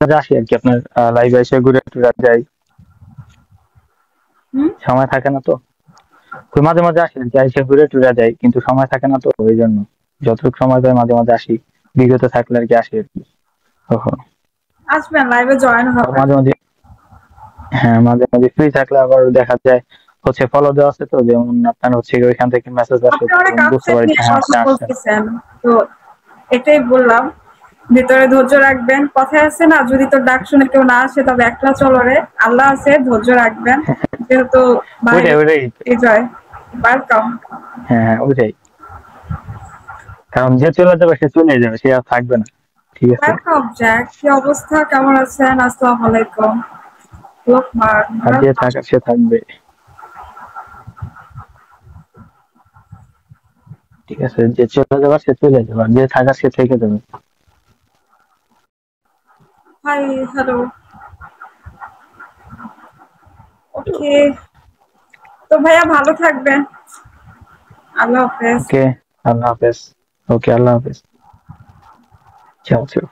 আসি আর কি, আপনার লাইভে এসে ঘুরে টুরে যাই, সময় থাকে না তো। তো মাঝে মাঝে আসি আর কি, এসে ঘুরে টুরে যাই, কিন্তু সময় থাকে না তো, ওই জন্য যতটুকু সময় পাই মাঝে মাঝে আসি, বিগত থাকলে আর কি আসি আর কি কখনো। আসবেন, লাইভে জয়েন হবেন। মাঝে মাঝে, হ্যাঁ মাঝে মাঝে ফ্রি থাকলে আবার দেখা যায় হচ্ছে ফলো দেওয়া আছে তো, যেমন আপনার হচ্ছে ওইখান থেকে মেসেজ আসে, আপনি অনেক তখন বুঝতে আপসেট পারি যে নিয়ে হ্যাঁ কথা আপনি আসছেন। বলতেছেন, তো এটাই বললাম, ভিতরে ধৈর্য রাখবেন। কথায় আছে না, যদি তোর ডাক শুনে কেউ না আসে তবে একলা চলো রে, আল্লাহ আছে, ধৈর্য রাখবেন। যেহেতু ওইটাই বাইরে ওইটাই। Enjoy, welcome. হ্যাঁ হ্যাঁ ওইটাই, কারণ যে চলে যাবে সে চলে যাবে, সে আর থাকবে না। ঠিক আছে। ওয়েলকাম জ্যাক, কি অবস্থা, কেমন আছেন? আসসালামু আলাইকুম লোকমান, আর যে ওয়েলকাম। থাকার সে থাকবে। ঠিক আছে, যে চলে যাবার সে চলে যাবে, আর যে থাকার সে থেকে যাবে। হাই, হ্যালো, ওকে। তো ভাইয়া ভালো থাকবেন, আল্লাহ হাফেজ। ওকে, আল্লাহ হাফেজ। ওকে, আল্লাহ হাফেজ। চাও চাও।